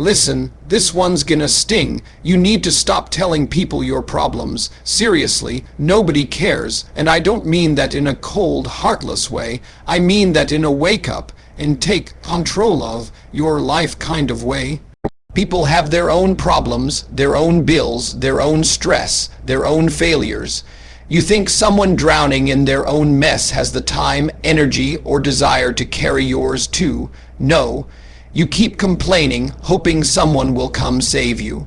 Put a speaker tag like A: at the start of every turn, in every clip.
A: Listen, this one's gonna sting. You need to stop telling people your problems. Seriously, nobody cares. And I don't mean that in a cold, heartless way. I mean that in a wake up and take control of your life kind of way. People have their own problems, their own bills, their own stress, their own failures. You think someone drowning in their own mess has the time, energy, or desire to carry yours too? No. You keep complaining, hoping someone will come save you.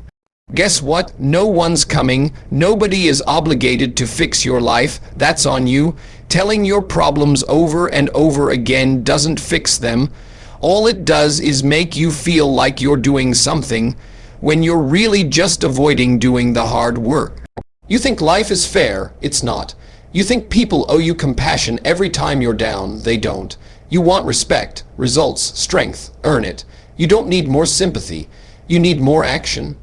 A: Guess what? No one's coming. Nobody is obligated to fix your life. That's on you. Telling your problems over and over again doesn't fix them. All it does is make you feel like you're doing something when you're really just avoiding doing the hard work. You think life is fair. It's not. You think people owe you compassion every time you're down. They don't. You want respect, results, strength. Earn it. You don't need more sympathy. You need more action.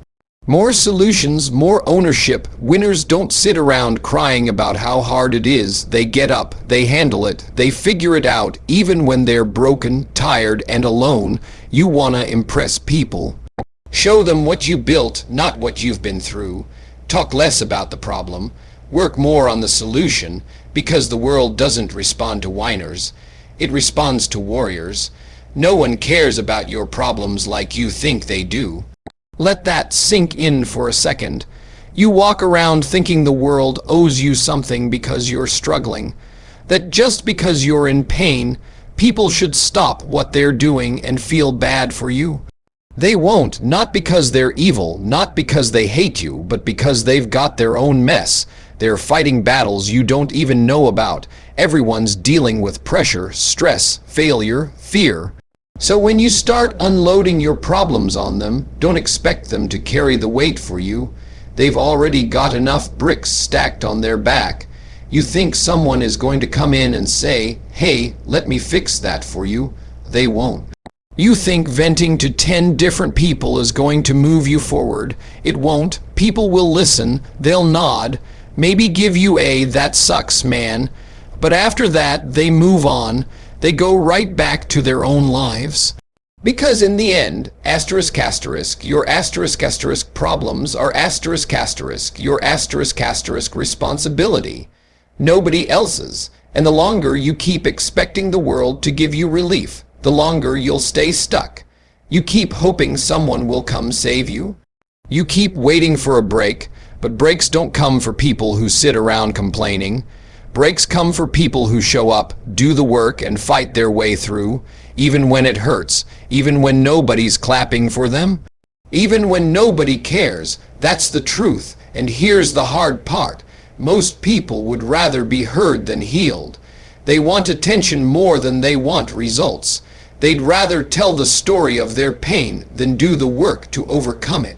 A: More solutions, more ownership. Winners don't sit around crying about how hard it is. They get up, they handle it, they figure it out, even when they're broken, tired, and alone. You wanna impress people. Show them what you built, not what you've been through. Talk less about the problem. Work more on the solution, because the world doesn't respond to whiners. It responds to warriors. No one cares about your problems like you think they do. Let that sink in for a second. You walk around thinking the world owes you something because you're struggling. That just because you're in pain, people should stop what they're doing and feel bad for you. They won't, not because they're evil, not because they hate you, but because they've got their own mess. They're fighting battles you don't even know about. Everyone's dealing with pressure, stress, failure, fear. So when you start unloading your problems on them, don't expect them to carry the weight for you. They've already got enough bricks stacked on their back. You think someone is going to come in and say, "Hey, let me fix that for you." They won't. You think venting to 10 different people is going to move you forward. It won't. People will listen. They'll nod. Maybe give you a "that sucks, man." But after that, they move on. They go right back to their own lives. Because in the end, asterisk asterisk, your asterisk asterisk problems are asterisk asterisk, your asterisk asterisk responsibility. Nobody else's. And the longer you keep expecting the world to give you relief, the longer you'll stay stuck. You keep hoping someone will come save you. You keep waiting for a break, but breaks don't come for people who sit around complaining. Breaks come for people who show up, do the work, and fight their way through, even when it hurts, even when nobody's clapping for them, even when nobody cares. That's the truth. And here's the hard part. Most people would rather be heard than healed. They want attention more than they want results. They'd rather tell the story of their pain than do the work to overcome it.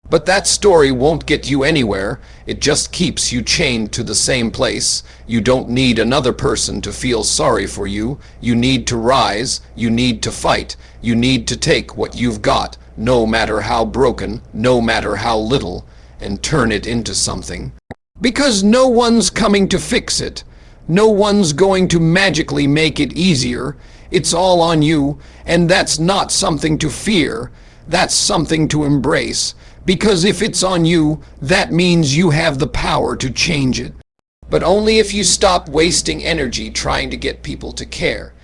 A: But that story won't get you anywhere. It just keeps you chained to the same place. You don't need another person to feel sorry for you. You need to rise. You need to fight. You need to take what you've got, no matter how broken, no matter how little, and turn it into something. Because no one's coming to fix it. No one's going to magically make it easier. It's all on you, and that's not something to fear. That's something to embrace. Because if it's on you, that means you have the power to change it. But only if you stop wasting energy trying to get people to care.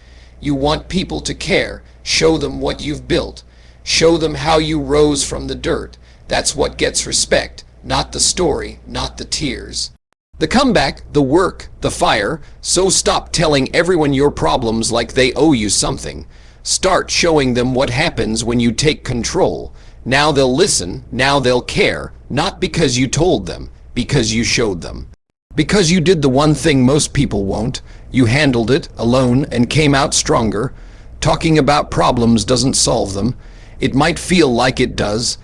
A: You want people to care. Show them what you've built. Show them how you rose from the dirt. That's what gets respect, not the story, not the tears. The comeback, the work, the fire. So stop telling everyone your problems like they owe you something. Start showing them what happens when you take control. Now they'll listen, now they'll care, not because you told them, because you showed them. Because you did the one thing most people won't. You handled it alone and came out stronger. Talking about problems doesn't solve them. It might feel like it does.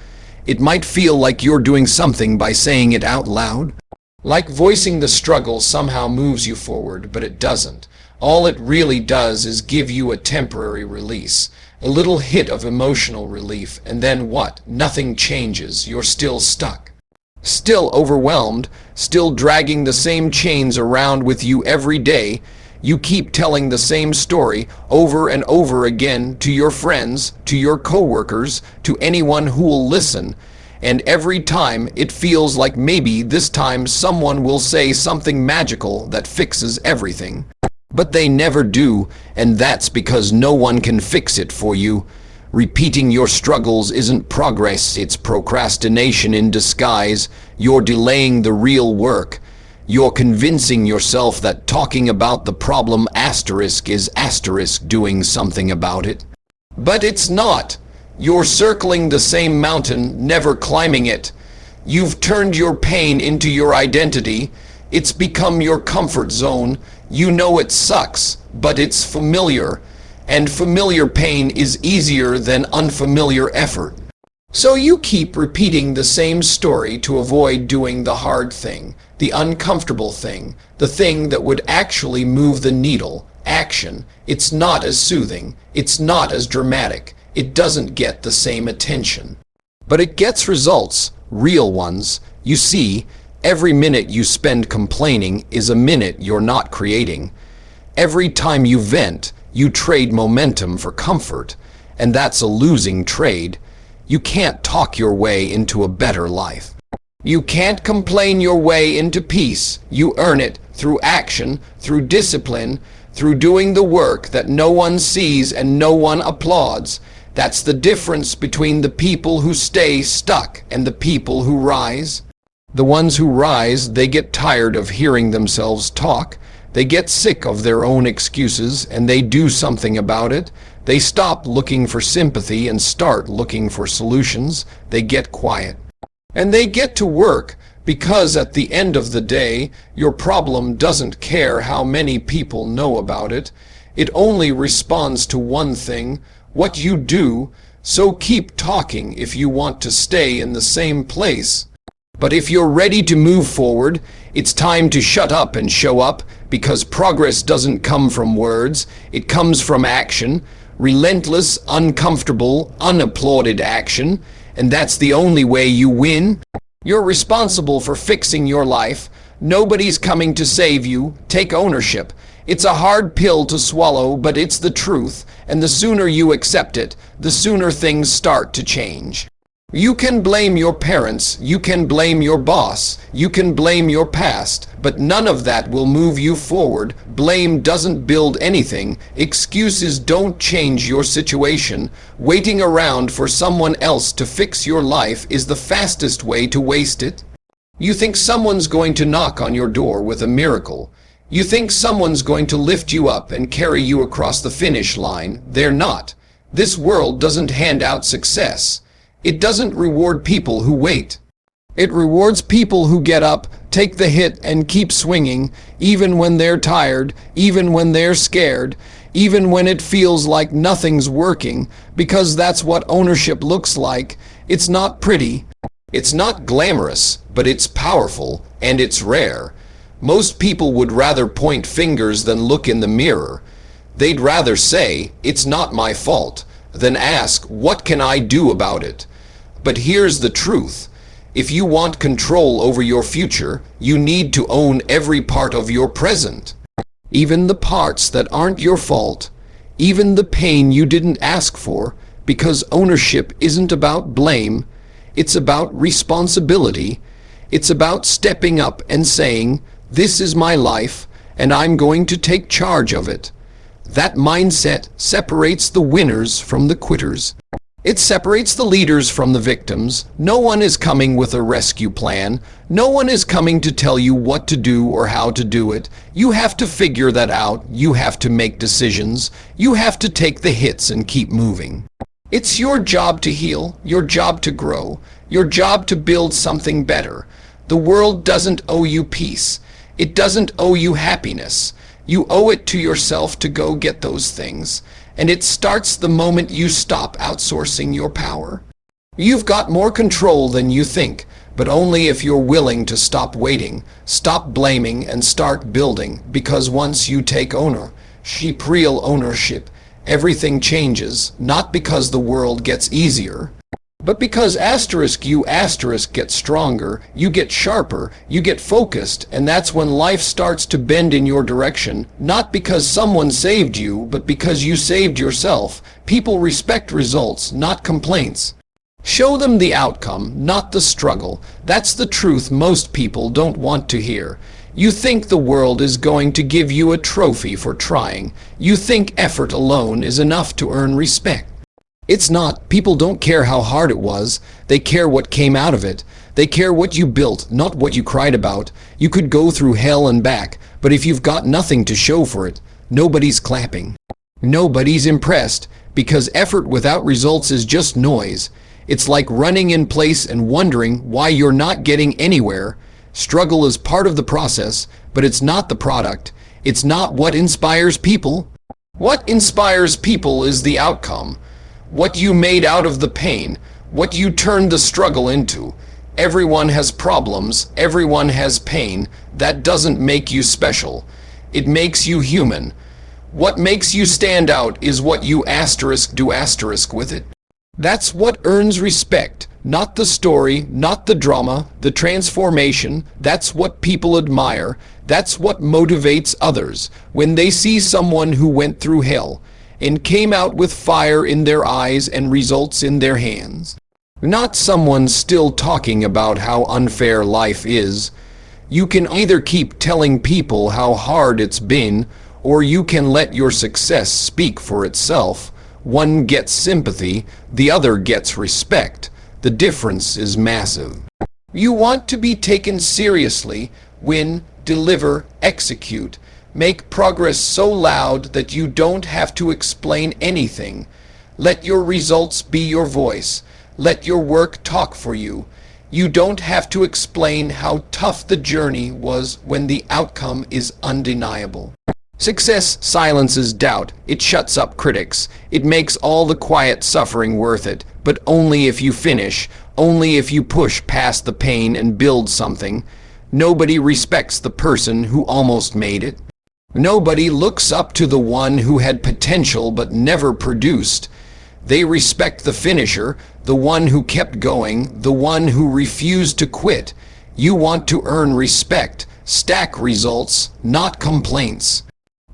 A: It might feel like you're doing something by saying it out loud. Like voicing the struggle somehow moves you forward, but it doesn't. All it really does is give you a temporary release. A little hit of emotional relief, and then what? Nothing changes. You're still stuck. Still overwhelmed, still dragging the same chains around with you every day. You keep telling the same story over and over again to your friends, to your coworkers, to anyone who will listen. And every time it feels like maybe this time someone will say something magical that fixes everything. But they never do, and that's because no one can fix it for you. Repeating your struggles isn't progress, it's procrastination in disguise. You're delaying the real work. You're convincing yourself that talking about the problem asterisk is asterisk doing something about it. But it's not. You're circling the same mountain, never climbing it. You've turned your pain into your identity. It's become your comfort zone. You know it sucks, but it's familiar. And familiar pain is easier than unfamiliar effort. So you keep repeating the same story to avoid doing the hard thing, the uncomfortable thing, the thing that would actually move the needle. Action. It's not as soothing. It's not as dramatic. It doesn't get the same attention. But it gets results, real ones. You see, every minute you spend complaining is a minute you're not creating. Every time you vent, you trade momentum for comfort, and that's a losing trade. You can't talk your way into a better life. You can't complain your way into peace. You earn it through action, through discipline, through doing the work that no one sees and no one applauds. That's the difference between the people who stay stuck and the people who rise. The ones who rise, they get tired of hearing themselves talk. They get sick of their own excuses and they do something about it. They stop looking for sympathy and start looking for solutions. They get quiet. And they get to work, because at the end of the day, your problem doesn't care how many people know about it. It only responds to one thing, what you do. So keep talking if you want to stay in the same place. But if you're ready to move forward, it's time to shut up and show up, because progress doesn't come from words, it comes from action. Relentless, uncomfortable, unapplauded action, and that's the only way you win. You're responsible for fixing your life. Nobody's coming to save you. Take ownership. It's a hard pill to swallow, but it's the truth, and the sooner you accept it, the sooner things start to change. You can blame your parents, you can blame your boss, you can blame your past, but none of that will move you forward. Blame doesn't build anything. Excuses don't change your situation. Waiting around for someone else to fix your life is the fastest way to waste it. You think someone's going to knock on your door with a miracle. You think someone's going to lift you up and carry you across the finish line. They're not. This world doesn't hand out success. It doesn't reward people who wait. It rewards people who get up, take the hit, and keep swinging, even when they're tired, even when they're scared, even when it feels like nothing's working, because that's what ownership looks like. It's not pretty. It's not glamorous, but it's powerful, and it's rare. Most people would rather point fingers than look in the mirror. They'd rather say, "It's not my fault," than ask, "What can I do about it?" But here's the truth. If you want control over your future, you need to own every part of your present. Even the parts that aren't your fault, even the pain you didn't ask for, because ownership isn't about blame, it's about responsibility. It's about stepping up and saying, "This is my life, and I'm going to take charge of it." That mindset separates the winners from the quitters. It separates the leaders from the victims. No one is coming with a rescue plan. No one is coming to tell you what to do or how to do it. You have to figure that out. You have to make decisions. You have to take the hits and keep moving. It's your job to heal, your job to grow, your job to build something better. The world doesn't owe you peace. It doesn't owe you happiness. You owe it to yourself to go get those things. And it starts the moment you stop outsourcing your power. You've got more control than you think, but only if you're willing to stop waiting, stop blaming, and start building. Because once you take real ownership, everything changes, not because the world gets easier, But because you get stronger, you get sharper, you get focused, and that's when life starts to bend in your direction, not because someone saved you, but because you saved yourself. People respect results, not complaints. Show them the outcome, not the struggle. That's the truth most people don't want to hear. You think the world is going to give you a trophy for trying. You think effort alone is enough to earn respect. It's not. People don't care how hard it was. They care what came out of it. They care what you built, not what you cried about. You could go through hell and back, but if you've got nothing to show for it, nobody's clapping. Nobody's impressed, because effort without results is just noise. It's like running in place and wondering why you're not getting anywhere. Struggle is part of the process, but it's not the product. It's not what inspires people. What inspires people is the outcome. What you made out of the pain, what you turned the struggle into. Everyone has problems, everyone has pain. That doesn't make you special. It makes you human. What makes you stand out is what you do with it. That's what earns respect, not the story, not the drama, the transformation. That's what people admire. That's what motivates others when they see someone who went through hell and came out with fire in their eyes and results in their hands. Not someone still talking about how unfair life is. You can either keep telling people how hard it's been, or you can let your success speak for itself. One gets sympathy, the other gets respect. The difference is massive. You want to be taken seriously, win, deliver, execute. Make progress so loud that you don't have to explain anything. Let your results be your voice. Let your work talk for you. You don't have to explain how tough the journey was when the outcome is undeniable. Success silences doubt. It shuts up critics. It makes all the quiet suffering worth it, but only if you finish, only if you push past the pain and build something. Nobody respects the person who almost made it. Nobody looks up to the one who had potential but never produced. They respect the finisher, the one who kept going, the one who refused to quit. You want to earn respect. Stack results, not complaints.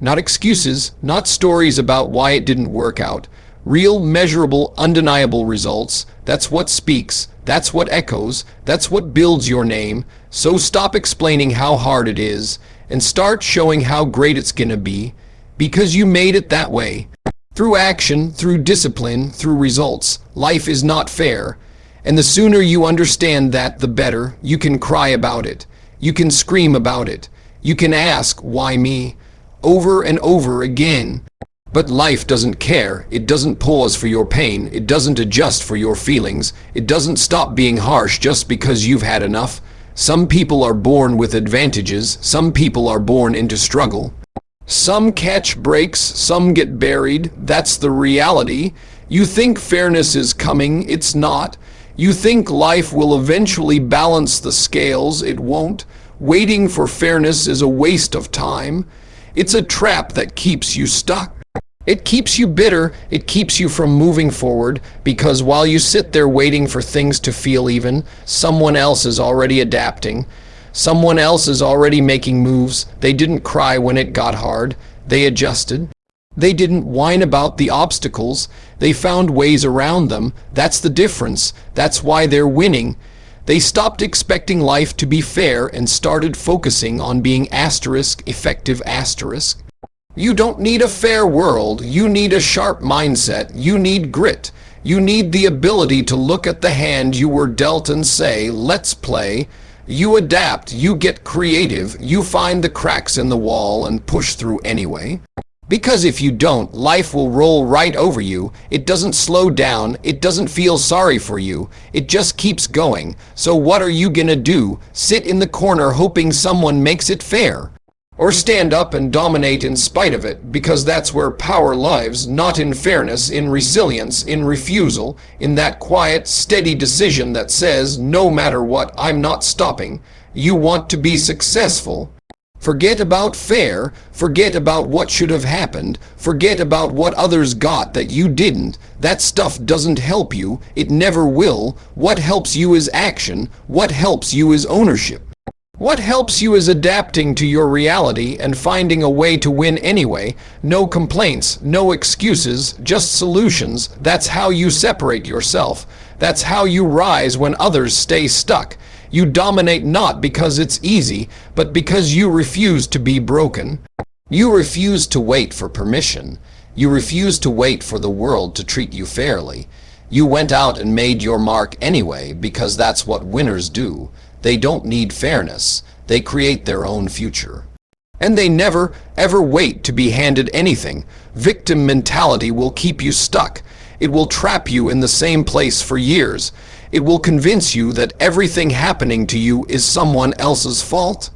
A: Not excuses, not stories about why it didn't work out. Real, measurable, undeniable results. That's what speaks. That's what echoes. That's what builds your name. So stop explaining how hard it is and start showing how great it's gonna be, because you made it that way. Through action, through discipline, through results. Life is not fair. And the sooner you understand that, the better. You can cry about it. You can scream about it. You can ask, why me? Over and over again. But life doesn't care. It doesn't pause for your pain. It doesn't adjust for your feelings. It doesn't stop being harsh just because you've had enough. Some people are born with advantages. Some people are born into struggle. Some catch breaks. Some get buried. That's the reality. You think fairness is coming. It's not. You think life will eventually balance the scales. It won't. Waiting for fairness is a waste of time. It's a trap that keeps you stuck. It keeps you bitter. It keeps you from moving forward, because while you sit there waiting for things to feel even, someone else is already adapting. Someone else is already making moves. They didn't cry when it got hard. They adjusted. They didn't whine about the obstacles. They found ways around them. That's the difference. That's why they're winning. They stopped expecting life to be fair and started focusing on being effective. You don't need a fair world. You need a sharp mindset. You need grit. You need the ability to look at the hand you were dealt and say, let's play. You adapt. You get creative. You find the cracks in the wall and push through anyway. Because if you don't, life will roll right over you. It doesn't slow down. It doesn't feel sorry for you. It just keeps going. So what are you gonna do? Sit in the corner hoping someone makes it fair? Or stand up and dominate in spite of it, because that's where power lives, not in fairness, in resilience, in refusal, in that quiet, steady decision that says, no matter what, I'm not stopping. You want to be successful? Forget about fair, forget about what should have happened, forget about what others got that you didn't. That stuff doesn't help you, it never will. What helps you is action, what helps you is ownership. What helps you is adapting to your reality and finding a way to win anyway. No complaints, no excuses, just solutions. That's how you separate yourself. That's how you rise when others stay stuck. You dominate not because it's easy, but because you refuse to be broken. You refuse to wait for permission. You refuse to wait for the world to treat you fairly. You went out and made your mark anyway because that's what winners do. They don't need fairness. They create their own future. And they never, ever wait to be handed anything. Victim mentality will keep you stuck. It will trap you in the same place for years. It will convince you that everything happening to you is someone else's fault.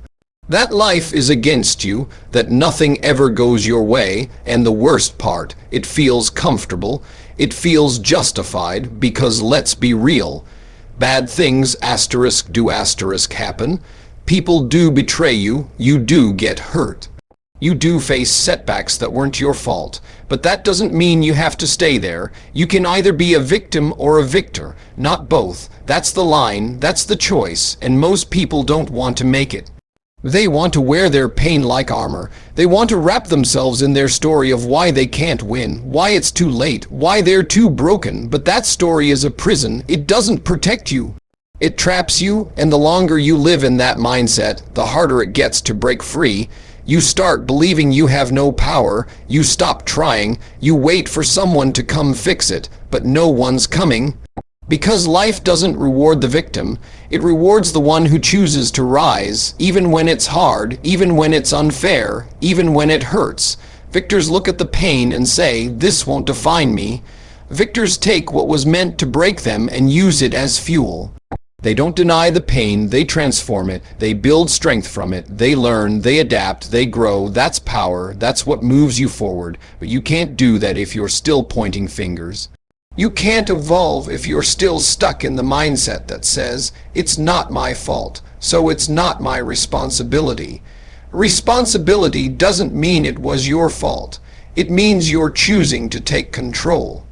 A: That life is against you, that nothing ever goes your way, and the worst part, it feels comfortable, it feels justified, because let's be real. Bad things do happen. People do betray you, you do get hurt. You do face setbacks that weren't your fault, but that doesn't mean you have to stay there. You can either be a victim or a victor, not both. That's the line, that's the choice, and most people don't want to make it. They want to wear their pain like armor. They want to wrap themselves in their story of why they can't win, why it's too late, why they're too broken, but that story is a prison. It doesn't protect you. It traps you, and the longer you live in that mindset, the harder it gets to break free. You start believing you have no power, you stop trying, you wait for someone to come fix it, but no one's coming. Because life doesn't reward the victim, it rewards the one who chooses to rise, even when it's hard, even when it's unfair, even when it hurts. Victors look at the pain and say, "This won't define me." Victors take what was meant to break them and use it as fuel. They don't deny the pain, they transform it, they build strength from it, they learn, they adapt, they grow. That's power, that's what moves you forward. But you can't do that if you're still pointing fingers. You can't evolve if you're still stuck in the mindset that says, "It's not my fault, so it's not my responsibility." Responsibility doesn't mean it was your fault. It means you're choosing to take control.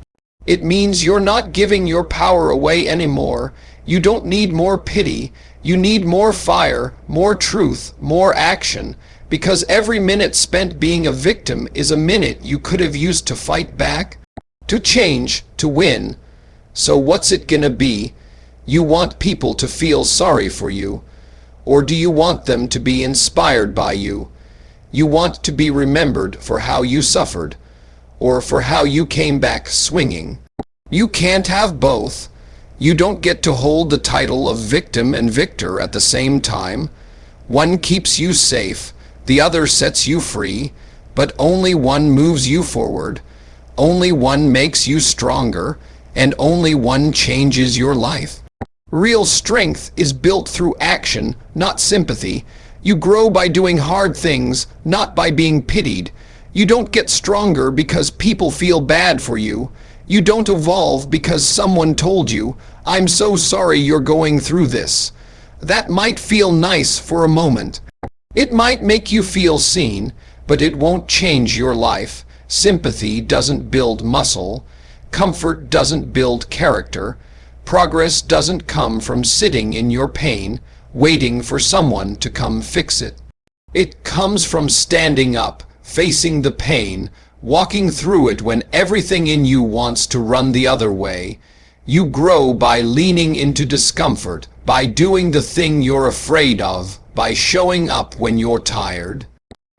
A: It means you're not giving your power away anymore. You don't need more pity. You need more fire, more truth, more action. Because every minute spent being a victim is a minute you could have used to fight back, to change, to win. So what's it gonna be? You want people to feel sorry for you? Or do you want them to be inspired by you? You want to be remembered for how you suffered, or for how you came back swinging. You can't have both. You don't get to hold the title of victim and victor at the same time. One keeps you safe, the other sets you free, but only one moves you forward. Only one makes you stronger, and only one changes your life. Real strength is built through action, not sympathy. You grow by doing hard things, not by being pitied. You don't get stronger because people feel bad for you. You don't evolve because someone told you, "I'm so sorry you're going through this." That might feel nice for a moment. It might make you feel seen, but it won't change your life. Sympathy doesn't build muscle. Comfort doesn't build character. Progress doesn't come from sitting in your pain, waiting for someone to come fix it. It comes from standing up, facing the pain, walking through it when everything in you wants to run the other way. You grow by leaning into discomfort, by doing the thing you're afraid of, by showing up when you're tired,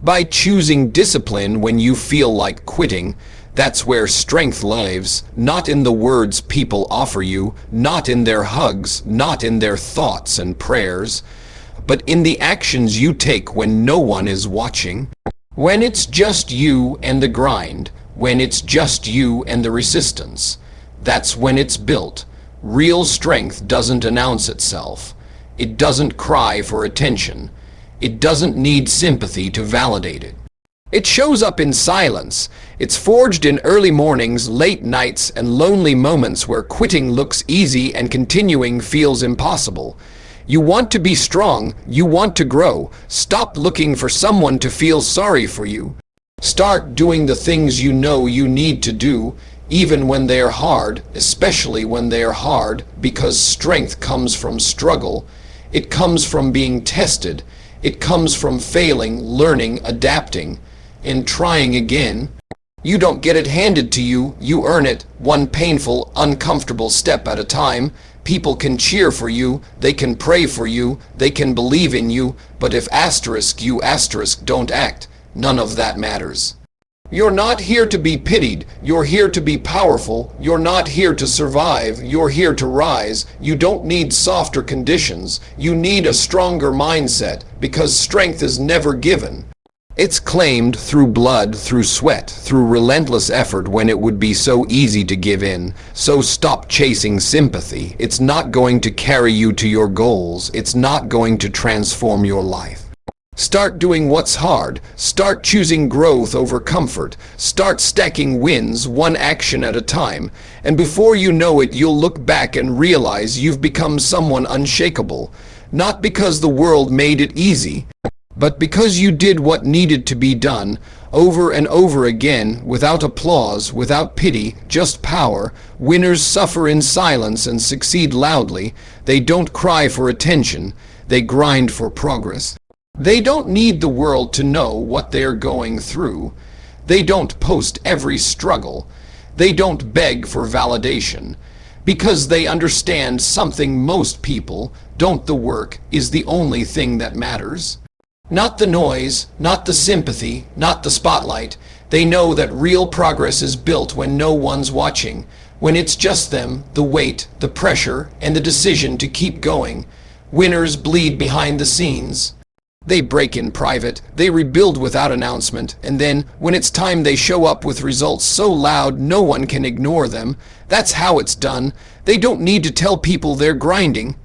A: by choosing discipline when you feel like quitting. That's where strength lives, not in the words people offer you, not in their hugs, not in their thoughts and prayers, but in the actions you take when no one is watching. When it's just you and the grind, when it's just you and the resistance, that's when it's built. Real strength doesn't announce itself. It doesn't cry for attention. It doesn't need sympathy to validate it. It shows up in silence. It's forged in early mornings, late nights, and lonely moments where quitting looks easy and continuing feels impossible. You want to be strong. You want to grow. Stop looking for someone to feel sorry for you. Start doing the things you know you need to do, even when they are hard, especially when they are hard, because strength comes from struggle. It comes from being tested. It comes from failing, learning, adapting, and trying again. You don't get it handed to you, you earn it, one painful, uncomfortable step at a time. People can cheer for you, they can pray for you, they can believe in you, but if you don't act, none of that matters. You're not here to be pitied, you're here to be powerful, you're not here to survive, you're here to rise. You don't need softer conditions, you need a stronger mindset, because strength is never given. It's claimed through blood, through sweat, through relentless effort when it would be so easy to give in. So stop chasing sympathy. It's not going to carry you to your goals. It's not going to transform your life. Start doing what's hard. Start choosing growth over comfort. Start stacking wins, one action at a time. And before you know it, you'll look back and realize you've become someone unshakable. Not because the world made it easy, but because you did what needed to be done, over and over again, without applause, without pity, just power. Winners suffer in silence and succeed loudly. They don't cry for attention, they grind for progress. They don't need the world to know what they're going through. They don't post every struggle. They don't beg for validation, because they understand something most people don't. The work is the only thing that matters. Not the noise, not the sympathy, not the spotlight. They know that real progress is built when no one's watching, when it's just them, the weight, the pressure, and the decision to keep going. Winners bleed behind the scenes. They break in private, they rebuild without announcement, and then, when it's time, they show up with results so loud no one can ignore them. That's how it's done. They don't need to tell people they're grinding.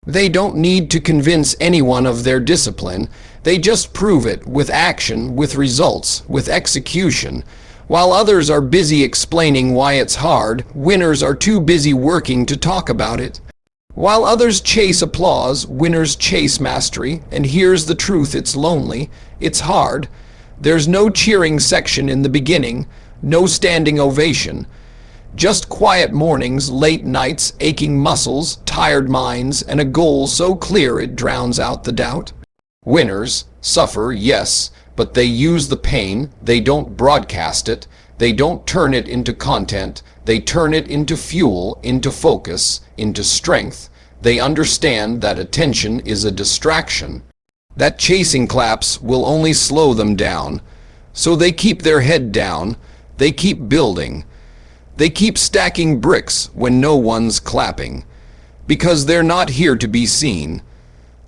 A: They don't need to convince anyone of their discipline. They just prove it with action, with results, with execution. While others are busy explaining why it's hard, winners are too busy working to talk about it. While others chase applause, winners chase mastery. And here's the truth: it's lonely, it's hard. There's no cheering section in the beginning, no standing ovation. Just quiet mornings, late nights, aching muscles, tired minds, and a goal so clear it drowns out the doubt. Winners suffer, yes, but they use the pain. They don't broadcast it. They don't turn it into content. They turn it into fuel, into focus, into strength. They understand that attention is a distraction, that chasing claps will only slow them down. So they keep their head down. They keep building. They keep stacking bricks when no one's clapping, because they're not here to be seen.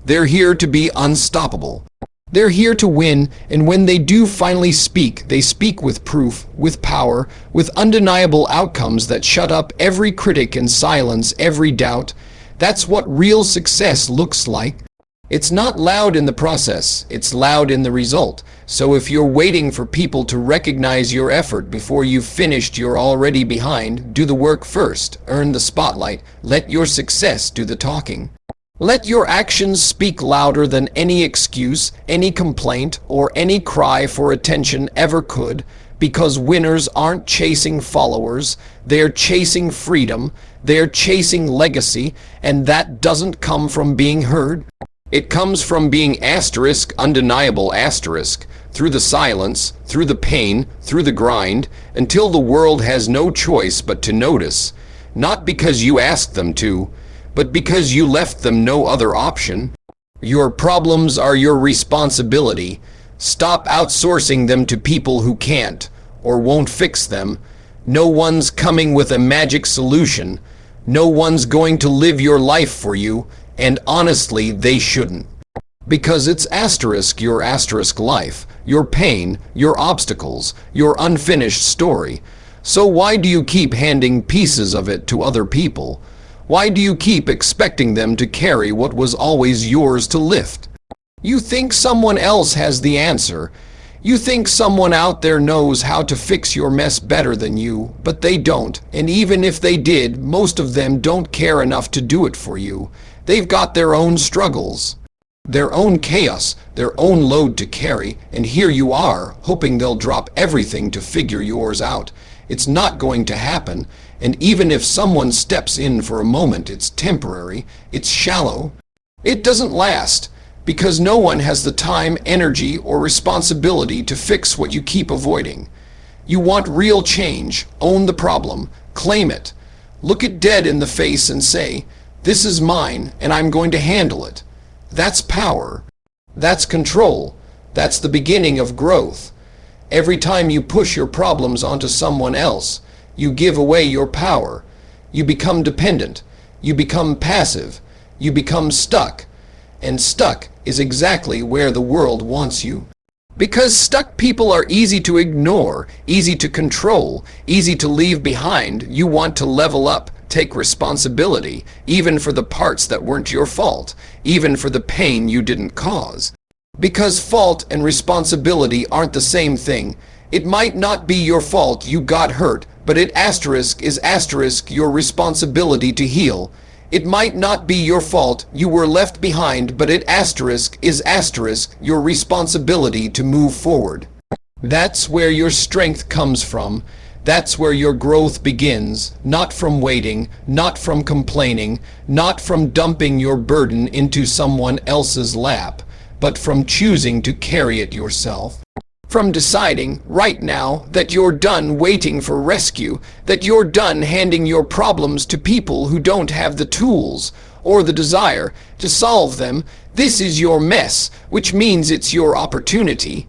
A: They're here to be unstoppable. They're here to win, and when they do finally speak, they speak with proof, with power, with undeniable outcomes that shut up every critic and silence every doubt. That's what real success looks like. It's not loud in the process, it's loud in the result. So if you're waiting for people to recognize your effort before you've finished, you're already behind. Do the work first, earn the spotlight, let your success do the talking. Let your actions speak louder than any excuse, any complaint, or any cry for attention ever could, because winners aren't chasing followers, they're chasing freedom, they're chasing legacy, and that doesn't come from being heard. It comes from being undeniable, through the silence, through the pain, through the grind, until the world has no choice but to notice, not because you asked them to, but because you left them no other option. Your problems are your responsibility. Stop outsourcing them to people who can't or won't fix them. No one's coming with a magic solution. No one's going to live your life for you, and honestly, they shouldn't. Because it's your life, your pain, your obstacles, your unfinished story. So why do you keep handing pieces of it to other people? Why do you keep expecting them to carry what was always yours to lift? You think someone else has the answer. You think someone out there knows how to fix your mess better than you, but they don't. And even if they did, most of them don't care enough to do it for you. They've got their own struggles, their own chaos, their own load to carry, and here you are, hoping they'll drop everything to figure yours out. It's not going to happen, and even if someone steps in for a moment, it's temporary, it's shallow. It doesn't last, because no one has the time, energy, or responsibility to fix what you keep avoiding. You want real change, own the problem, claim it. Look it dead in the face and say, "This is mine, and I'm going to handle it." That's power. That's control. That's the beginning of growth. Every time you push your problems onto someone else, you give away your power. You become dependent. You become passive. You become stuck. And stuck is exactly where the world wants you. Because stuck people are easy to ignore, easy to control, easy to leave behind, you want to level up, take responsibility, even for the parts that weren't your fault, even for the pain you didn't cause. Because fault and responsibility aren't the same thing. It might not be your fault you got hurt, but it is your responsibility to heal. It might not be your fault you were left behind, but it is your responsibility to move forward. That's where your strength comes from. That's where your growth begins, not from waiting, not from complaining, not from dumping your burden into someone else's lap, but from choosing to carry it yourself. From deciding right now that you're done waiting for rescue, that you're done handing your problems to people who don't have the tools or the desire to solve them. This is your mess, which means it's your opportunity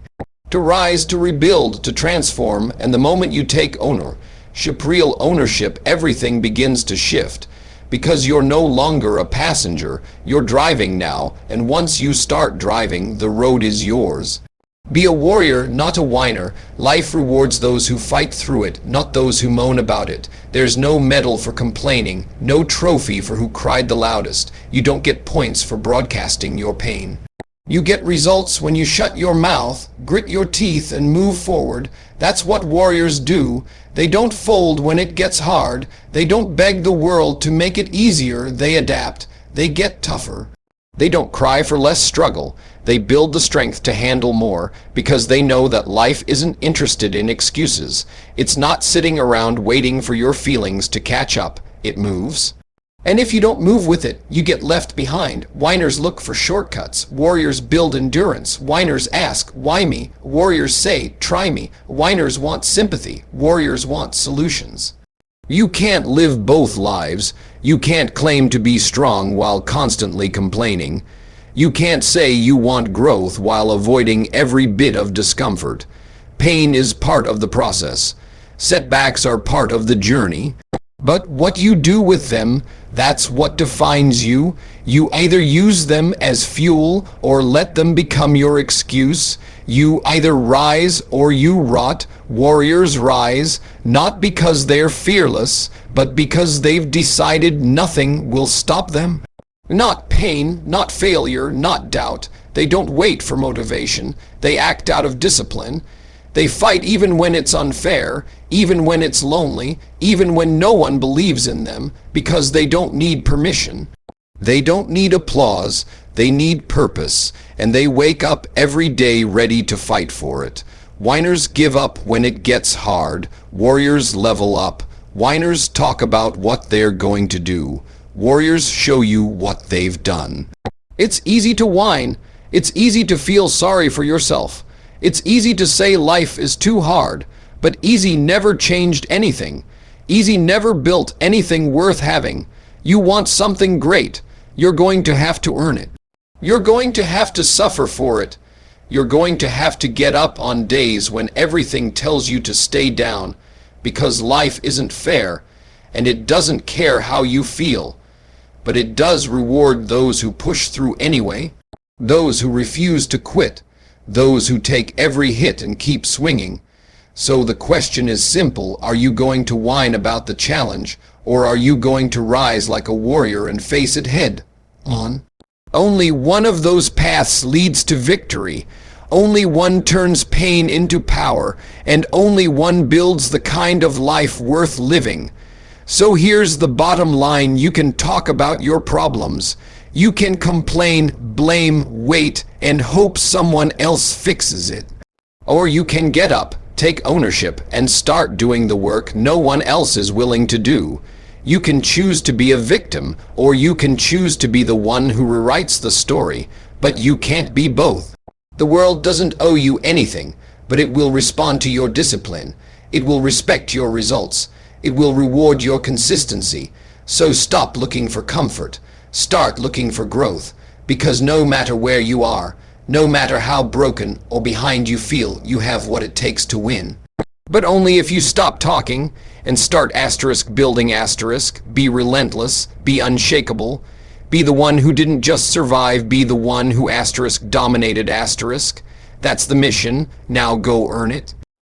A: to rise, to rebuild, to transform, and the moment you take real ownership, everything begins to shift. Because you're no longer a passenger, you're driving now, and once you start driving, the road is yours. Be a warrior, not a whiner. Life rewards those who fight through it, not those who moan about it. There's no medal for complaining, no trophy for who cried the loudest. You don't get points for broadcasting your pain. You get results when you shut your mouth, grit your teeth, and move forward. That's what warriors do. They don't fold when it gets hard. They don't beg the world to make it easier. They adapt. They get tougher. They don't cry for less struggle. They build the strength to handle more, because they know that life isn't interested in excuses. It's not sitting around waiting for your feelings to catch up. It moves. And if you don't move with it, you get left behind. Whiners look for shortcuts. Warriors build endurance. Whiners ask, "Why me?" Warriors say, "Try me." Whiners want sympathy. Warriors want solutions. You can't live both lives. You can't claim to be strong while constantly complaining. You can't say you want growth while avoiding every bit of discomfort. Pain is part of the process. Setbacks are part of the journey. But what you do with them, that's what defines you. You either use them as fuel or let them become your excuse. You either rise or you rot. Warriors rise, not because they're fearless, but because they've decided nothing will stop them. Not pain, not failure, not doubt. They don't wait for motivation. They act out of discipline. They fight even when it's unfair, even when it's lonely, even when no one believes in them, because they don't need permission. They don't need applause. They need purpose, and they wake up every day ready to fight for it. Whiners give up when it gets hard. Warriors level up. Whiners talk about what they're going to do. Warriors show you what they've done. It's easy to whine. It's easy to feel sorry for yourself. It's easy to say life is too hard, but easy never changed anything. Easy never built anything worth having. You want something great. You're going to have to earn it. You're going to have to suffer for it. You're going to have to get up on days when everything tells you to stay down, because life isn't fair, and it doesn't care how you feel. But it does reward those who push through anyway, those who refuse to quit, those who take every hit and keep swinging. So the question is simple: are you going to whine about the challenge, or are you going to rise like a warrior and face it head on? Only one of those paths leads to victory. Only one turns pain into power, and only one builds the kind of life worth living. So here's the bottom line: you can talk about your problems. You can complain, blame, wait, and hope someone else fixes it. Or you can get up, take ownership, and start doing the work no one else is willing to do. You can choose to be a victim, or you can choose to be the one who rewrites the story, but you can't be both. The world doesn't owe you anything, but it will respond to your discipline. It will respect your results. It will reward your consistency. So stop looking for comfort. Start looking for growth, because no matter where you are, no matter how broken or behind you feel, you have what it takes to win. But only if you stop talking and start building. Be relentless, be unshakable, be the one who didn't just survive, be the one who dominated. That's the mission. Now go earn it.